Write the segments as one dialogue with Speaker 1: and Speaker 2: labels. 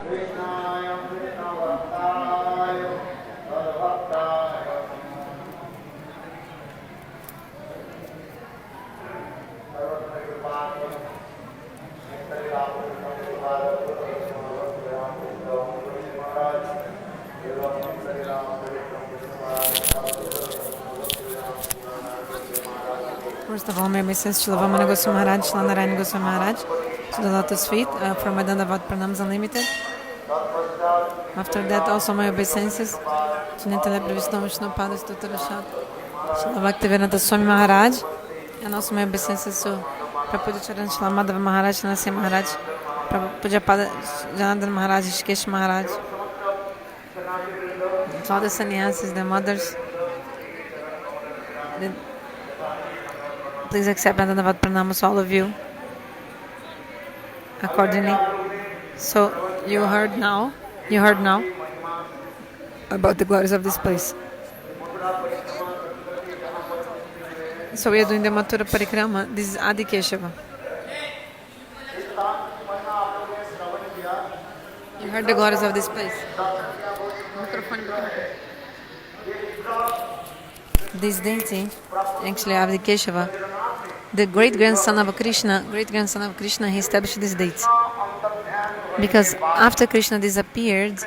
Speaker 1: First of all, may we send Srila Narayana Gosvami Maharaj, Srila Narayana Gosvami Maharaj to the lotus feet from Vedantavad Pranams Unlimited. After that, also my obeisances to Nitya Vishnu Vishnu Padas Tutarashat, Srila Bhaktivedanta Swami Maharaj, and also my obeisances to Prabhupada Charan Srila Madhava Maharaj, Narasimha Maharaj, Puja Pada Janardhan Maharaj, Rishikesh Maharaj, to all the sannyasis, the mothers. Please accept Dandavad Pranamas, all of you, accordingly. So, you heard now about the glories of this place. So, we are doing the Mathura parikrama. This is Adi Keshava. You heard the glories of this place. This deity, actually Adi Keshava, the great-grandson of Krishna, he established this deity. Because after Krishna disappeared,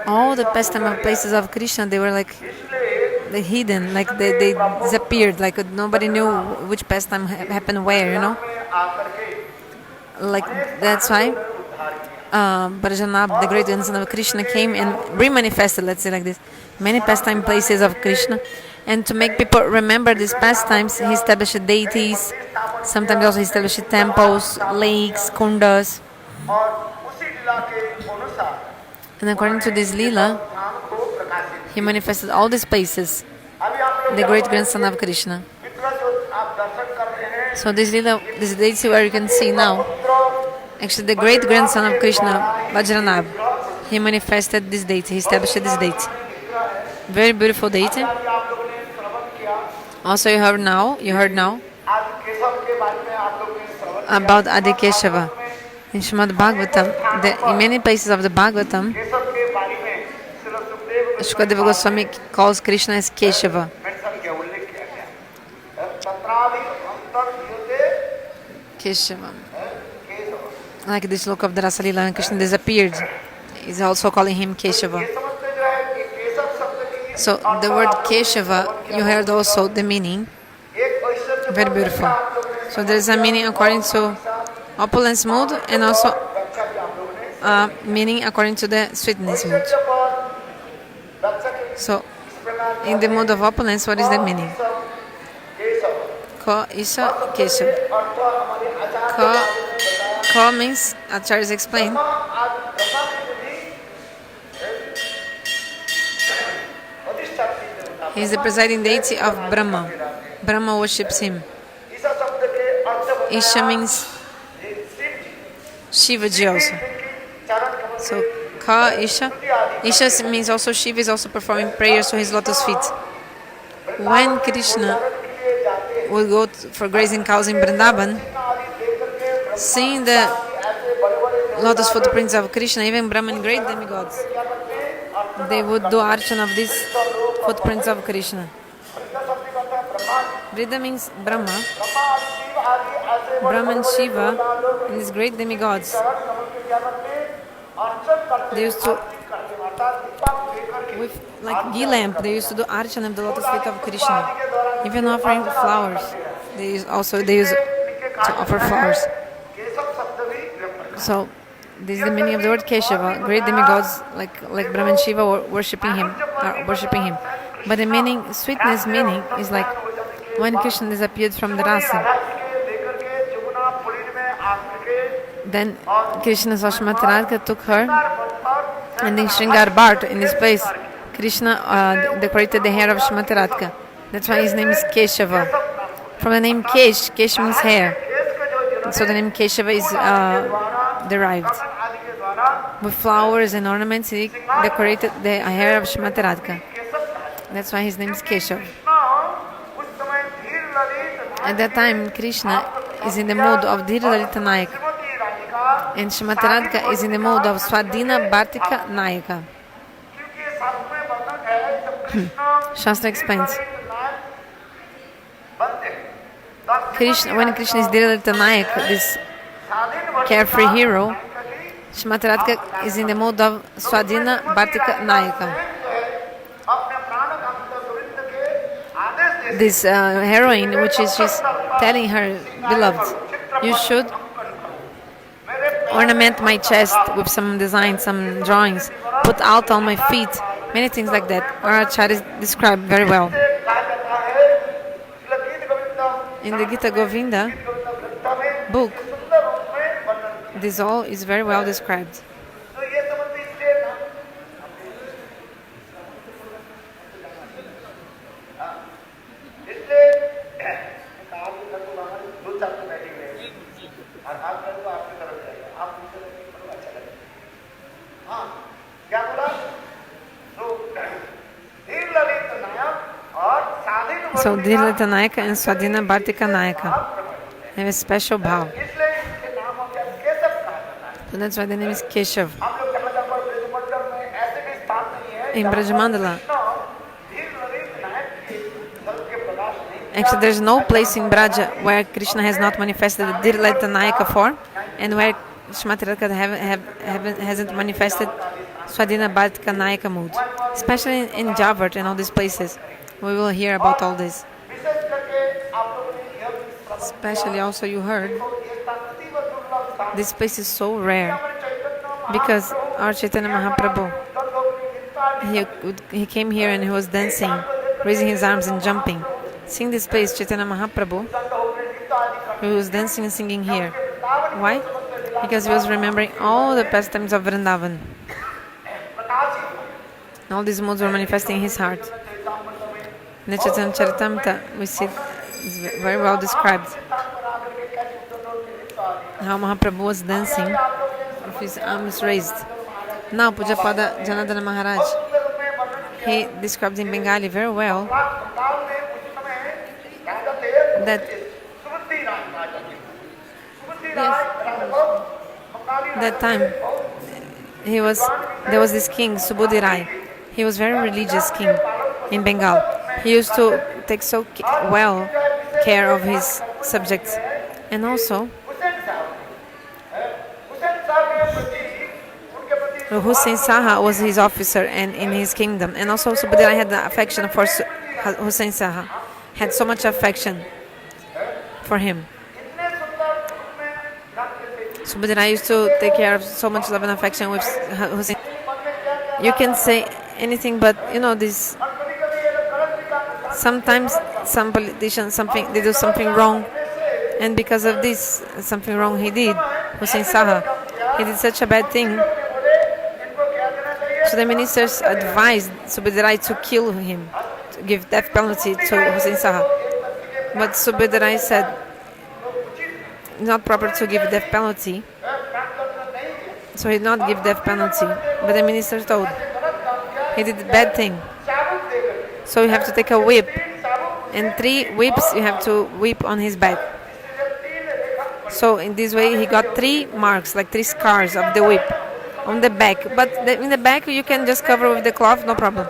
Speaker 1: all the pastime places of Krishna, they were like they hidden, like they disappeared, like nobody knew which pastime happened where, you know. Like that's why Vajranabha, the great-grandson of Krishna, came and remanifested, let's say like this, many pastime places of Krishna. And to make people remember these pastimes, he established deities, sometimes also he established temples, lakes, kundas. And according to this lila, he manifested all these places, the great-grandson of Krishna. So this lila, this deity where you can see now, actually the great-grandson of Krishna, Vajranabha, he manifested this deity, he established this deity. Very beautiful deity. Also you heard now about Adi Keshava. In Srimad Bhagavatam, in many places of the Bhagavatam, Shukadeva Goswami calls Krishna as Keshava. Keshava. Like this look of the Rasa Leela, and Krishna disappeared. He's also calling him Keshava. So the word Keshava, you heard also the meaning. Very beautiful. So there is a meaning according to opulence mood and also meaning according to the sweetness mood. So in the mood of opulence, what is the meaning? Ka Isha Keshava. Ka means, Acharyas explain, he is the presiding deity of Brahma. Brahma worships him. Isha means Shivaji also. So Ka Isha. Isha means also Shiva is also performing prayers to his lotus feet. When Krishna would go for grazing cows in Vrindavan, seeing the lotus footprints of Krishna, even Brahman great demigods, they would do archana of these footprints of Krishna. Vrida means Brahma. Brahman, Shiva, and these great demigods, they used to, with like ghee lamp, they used to do archana of the lotus feet of Krishna. Even offering flowers, they use to offer flowers. So this is the meaning of the word Keshava. Great demigods like Brahman, Shiva worshipping him. But the meaning, sweetness meaning, is like when Krishna disappeared from the rasa. Then Krishna's Srimati Radhika took her, and in Shringar Bhat, in this place, Krishna decorated the hair of Srimati Radhika. That's why his name is Keshava. From the name Kesh means hair. So the name Keshava is derived. With flowers and ornaments, he decorated the hair of Srimati Radhika. That's why his name is Keshava. At that time, Krishna is in the mood of dhira-lalita-nayaka. And Srimati Radhika is in the mode of svadhina-bhartrika-nayaka. Shastra explains. Krishna, when Krishna is dhira-lalita-nayaka, this carefree hero, Srimati Radhika is in the mode of svadhina-bhartrika-nayaka. This heroine, which is she's telling her beloved, you should ornament my chest with some designs, some drawings, put altar on my feet, many things like that. Our Acharya described very well. In the Gita Govinda book, this all is very well described. So dhira-lalita-nayaka and svadhina-bhartrika-nayaka have a special bhav. So that's why the name is Keshava. In Brajamandala, actually there's no place in Braja where Krishna has not manifested the dhira-lalita-nayaka form, and where Srimati Radhika hasn't manifested svadhina-bhartrika-nayaka mood. Especially in Javert and all these places. We will hear about all this. Especially also you heard, this place is so rare because our Chaitanya Mahaprabhu, he came here and he was dancing, raising his arms and jumping. Seeing this place, Chaitanya Mahaprabhu, he was dancing and singing here. Why? Because he was remembering all the pastimes of Vrindavan. All these moods were manifesting in his heart. In the Chaitanya Charitamrita, we see it's very well described how Mahaprabhu was dancing with his arms raised. Now, Pujapada Janardana Maharaj, he described in Bengali very well that that time there was this king, Subuddhi. He was very religious king in Bengal. He used to take so well care of his subjects. And also, Hussain Shah was his officer and in his kingdom. And also Subuddhi had the affection for Hussain Shah. Had so much affection for him. Subuddhi used to take care of so much love and affection with Hussain. You can say anything, but you know this. Sometimes some politicians they do something wrong, and because of this something wrong he did, Hussain Shah, he did such a bad thing. So the ministers advised Subuddhi to kill him, to give death penalty to Hussain Shah. But Subuddhi said, it's not proper to give death penalty. So he did not give death penalty. But the minister told, he did a bad thing. So you have to take a whip, and 3 whips you have to whip on his back. So in this way he got 3 marks, like 3 scars of the whip on the back. But in the back you can just cover with the cloth, no problem.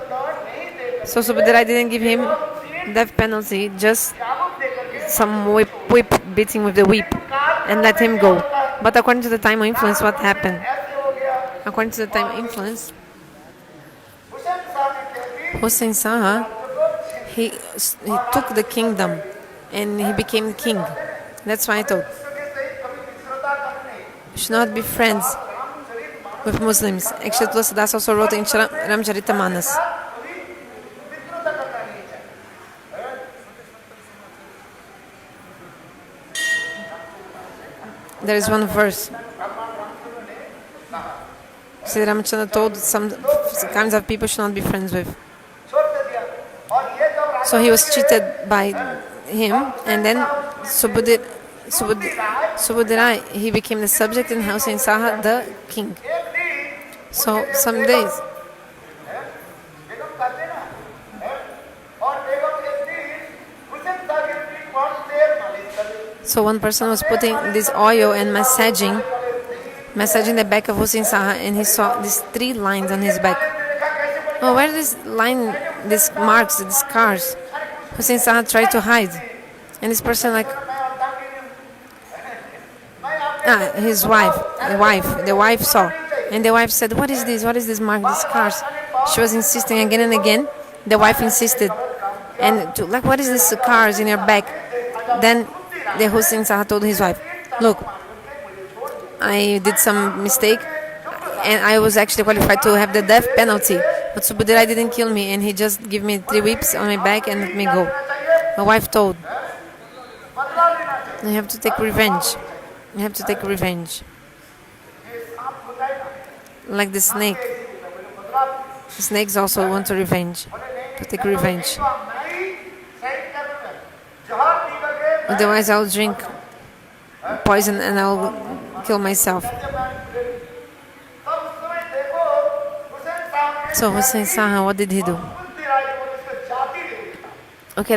Speaker 1: So Subuddhi didn't give him death penalty, just some whip beating with the whip, and let him go. But according to the time of influence, what happened? According to the time of influence, Hussain Shah, he took the kingdom and he became king. That's why I told you should not be friends with Muslims. Actually, Tulsidas also wrote in Ramcharitamanas. There is one verse. Sri Ramachandra told some kinds of people should not be friends with. So he was cheated by him, and then Subuddhi, he became the subject and Hussain Shah the king. So some days, so one person was putting this oil and massaging massaging the back of Hussain Saha, and he saw these 3 lines on his back. Oh, where this line, these marks, these scars? Hussain Saha tried to hide, and this person his wife, the wife saw, and the wife said, "What is this? What is this mark? These scars?" She was insisting again and again. The wife insisted, and what is these scars in your back? Then the Hussain Saha told his wife, "Look, I did some mistake, and I was actually qualified to have the death penalty. But Subuddhi didn't kill me, and he just gave me 3 whips on my back and let me go." My wife told, "You have to take revenge. You have to take revenge." Like the snake. The snakes also want to take revenge. Otherwise, I'll drink poison and I'll kill myself. So Hussain Saha, what did he do? Okay,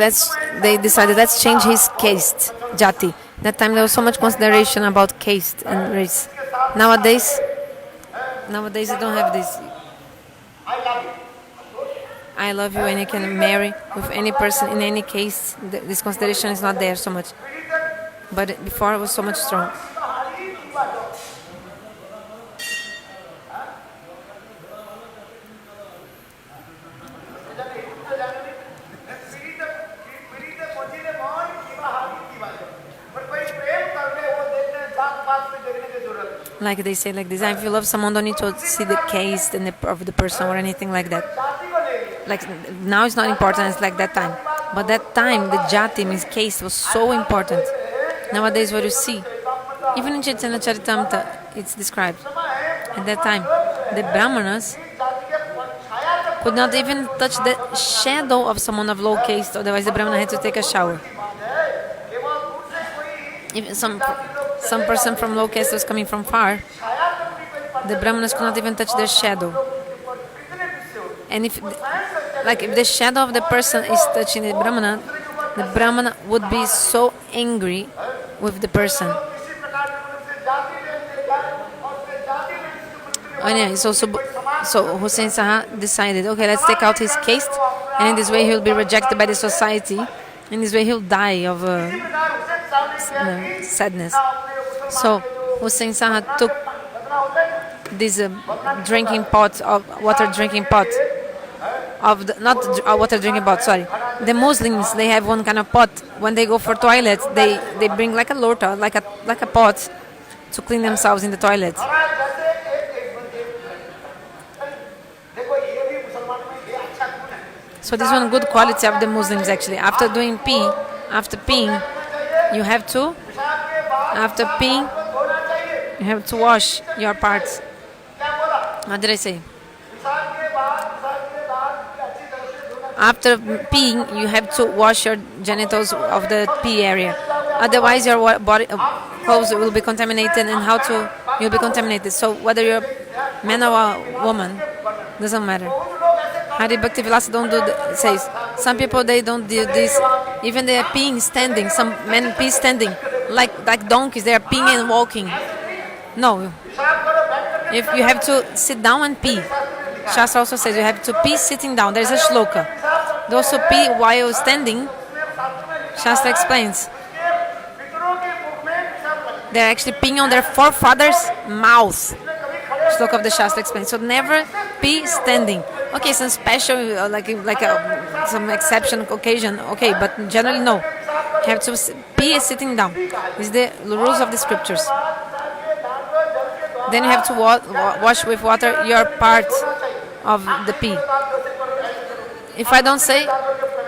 Speaker 1: they decided, let's change his caste, jati. That time there was so much consideration about caste and race. Nowadays they don't have this. I love you, and you can marry with any person in any case. This consideration is not there so much. But before it was so much strong. Like they say like this, if you love someone, don't need to see the caste and of the person or anything like that. Like now it's not important, it's like that time. But that time, the jati, means caste, was so important. Nowadays what you see, even in Chaitanya Charitamrita, it's described. At that time, the Brahmanas could not even touch the shadow of someone of low caste, otherwise the Brahmana had to take a shower. Even some person from low caste was coming from far, the Brahmanas could not even touch their shadow. And if the shadow of the person is touching the Brahmana would be so angry with the person. Anyway, so Hussain Saha decided, okay, let's take out his caste, and in this way he'll be rejected by the society. In this way he'll die of sadness. So Hussain Saha took this drinking pot of water drinking pot of the, not a water drinking pot, sorry. The Muslims, they have one kind of pot. When they go for toilet, they bring like a lota, like a pot to clean themselves in the toilet. So this is one good quality of the Muslims actually. After peeing, you have to wash your parts. What did I say? After peeing, you have to wash your genitals of the pee area. Otherwise, your body clothes will be contaminated, and you'll be contaminated. So whether you're a man or a woman, doesn't matter. Hari Bhakti Vilasa says some people, they don't do this. Even they are peeing standing. Some men pee standing, like donkeys. They are peeing and walking. No, if you have to sit down and pee. Shastra also says you have to pee sitting down. There is a shloka. Those who pee while standing, Shastra explains, they're actually peeing on their forefathers' mouth. Shloka of the Shastra explains. So never pee standing. Okay, some special, some exception occasion, okay, but generally no. You have to pee sitting down. This is the rules of the scriptures. Then you have to wash with water your part of the pee. If I don't say,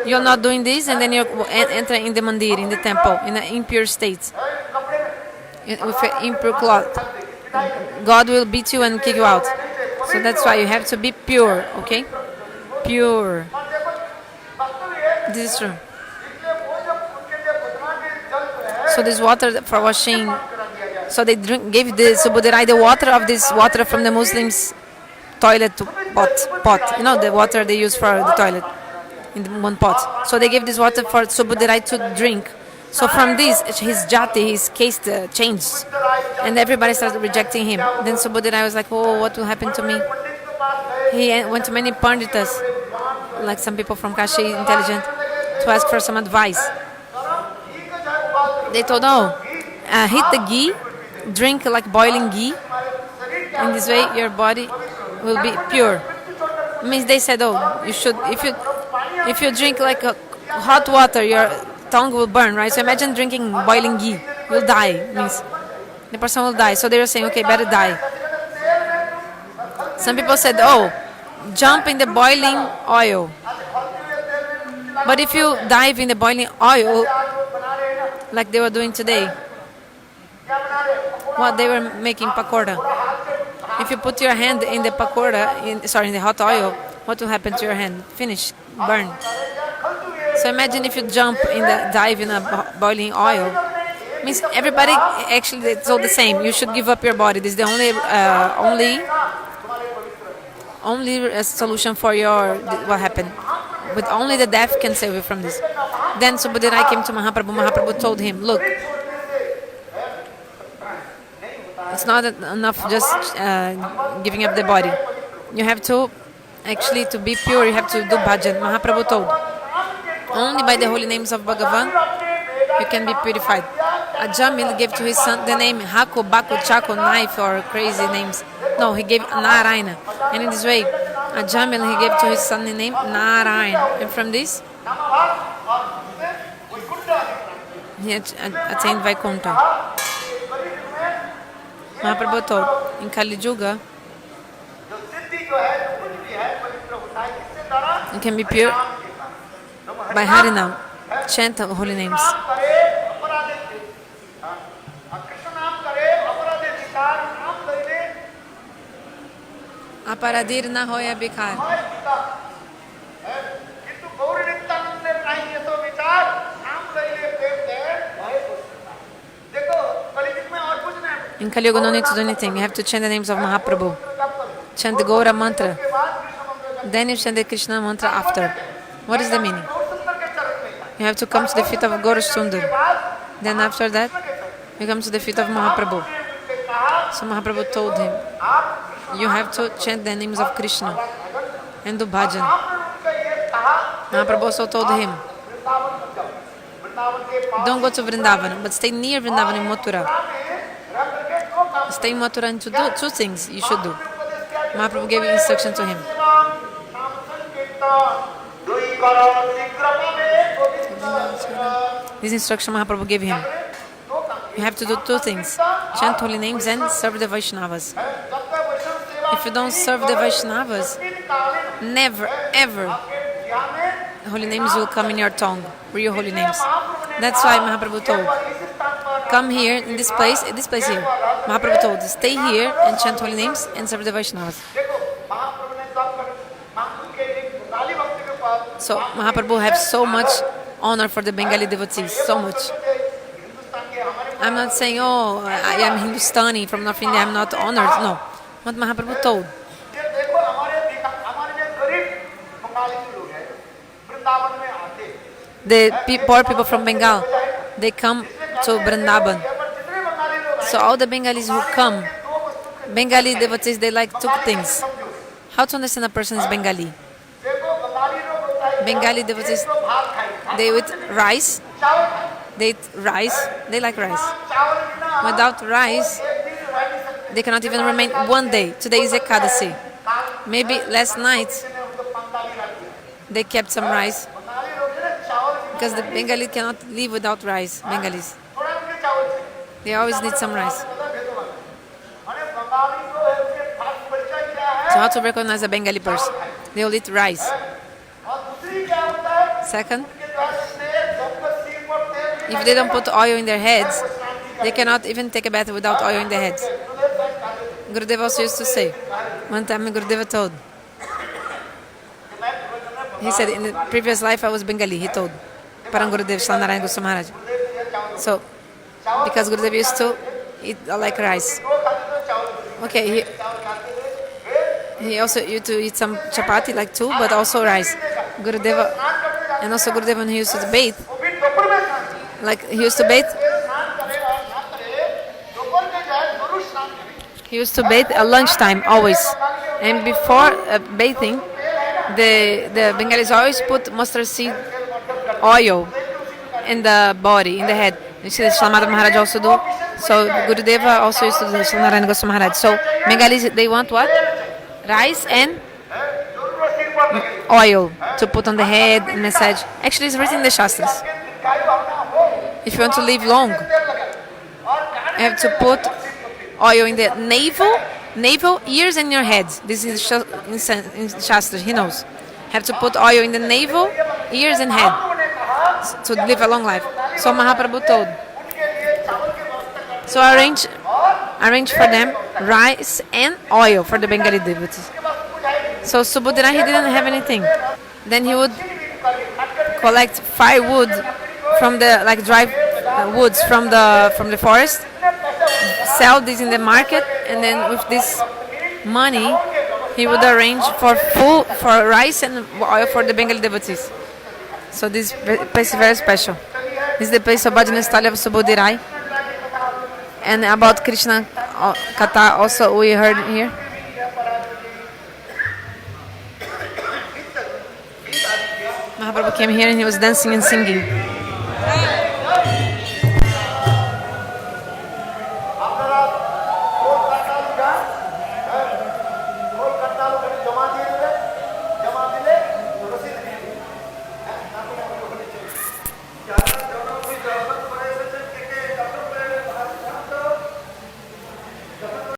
Speaker 1: you're not doing this, and then you enter in the mandir, in the temple, in an impure state, with an impure cloth, God will beat you and kick you out. So that's why you have to be pure, okay? Pure. This is true. So this water for washing, so they gave the Subuddhi the water of this water from the Muslims' toilet pot. You know, the water they use for the toilet in one pot. So they gave this water for Subuddhi to drink. So from this, his jati, his caste changed. And everybody started rejecting him. Then Subuddhi was like, oh, what will happen to me? He went to many panditas, like some people from Kashi, intelligent, to ask for some advice. They told, oh, heat the ghee, drink like boiling ghee. In this way, your body will be pure. Means they said, oh, you should, if you drink like hot water, your tongue will burn, right? So imagine drinking boiling ghee, you'll die. Means the person will die. So they were saying, okay, better die. Some people said, oh, jump in the boiling oil. But if you dive in the boiling oil, like they were doing today, what they were making pakoda. If you put your hand in the pakoda, in the hot oil, what will happen to your hand? Finish, burn. So imagine if you dive in a boiling oil. Means everybody actually it's all the same. You should give up your body. This is the only solution for what happened. With only the death can save you from this. Then Subuddhi came to Mahaprabhu. Mahaprabhu told him, look, it's not enough just giving up the body. You have to, actually, to be pure, you have to do bhajan. Mahaprabhu told, only by the holy names of Bhagavan, you can be purified. Ajamil gave to his son the name Haku, Baku, Chaku, knife, or crazy names. No, he gave Narayana. And in this way, Ajamil, he gave to his son the name Narayana. And from this, he attained Vaikuntha. Mahaprabhu told, in Kali Yuga, you can be pure by Harinam, chant holy names. Aparadir na hoya bikar. In Kali Yuga, no need to do anything. You have to chant the names of Mahaprabhu. Chant the Gaura mantra. Then you chant the Krishna mantra after. What is the meaning? You have to come to the feet of Gaura Sundar. Then after that, you come to the feet of Mahaprabhu. So Mahaprabhu told him, you have to chant the names of Krishna and do bhajan. Mahaprabhu also told him, don't go to Vrindavan, but stay near Vrindavan in Mathura. Stay in Mathura and to do two things you should do. Mahaprabhu gave instruction to him. This instruction Mahaprabhu gave him. You have to do two things. Chant holy names and serve the Vaishnavas. If you don't serve the Vaishnavas, never, ever, holy names will come in your tongue. Real holy names. That's why Mahaprabhu told, come here in this place here. Mahaprabhu told, stay here and chant holy names and serve the Vaishnavas. So Mahaprabhu has so much honor for the Bengali devotees, so much. I'm not saying, oh, I am Hindustani from North India, I'm not honored. No. What Mahaprabhu told. The poor people from Bengal, they come to Vrindavan. So all the Bengalis who come, Bengali devotees, they like two things. How to understand a person is Bengali? Bengali devotees, they eat rice. They eat rice. They like rice. Without rice, they cannot even remain one day. Today is Ekadasi. Maybe last night, they kept some rice. Because the Bengali cannot live without rice, Bengalis. They always need some rice. So how to recognize a Bengali person? They will eat rice. Second, if they don't put oil in their heads, they cannot even take a bath without oil in their heads. Gurudeva also used to say, one time Gurudeva told, he said, in the previous life I was Bengali, he told, Parang Gurudev Srila Narayana Gosvami Maharaj. So, because Gurudev used to eat like rice. Okay, he also used to eat some chapati like too, but also rice. Gurudeva, and also Gurudeva when he used to bathe, Like he used to bathe. He used to bathe at lunchtime always, and before bathing, the Bengalis always put mustard seed oil in the body, in the head. You see, the Srila Maharaj also do. So Gurudeva also used to do. Srila Narayana Gosvami Maharaj. So Bengalis, they want what? Rice and oil to put on the head and massage. Actually, it's written in the Shastras. If you want to live long, you have to put oil in the navel, ears, and your head. This is in Shastras. He knows. Have to put oil in the navel, ears, and head to live a long life. So Mahaprabhu told. So arrange for them rice and oil for the Bengali devotees. So Subuddhi, he didn't have anything. Then he would collect firewood from the dry woods from the forest, sell this in the market, and then with this money he would arrange for rice and oil for the Bengali devotees. So this place is very special. This is the place of Bhajana Stali of Subuddhi Rai. And about Krishna Katha also we heard here. Mahaprabhu came here and he was dancing and singing.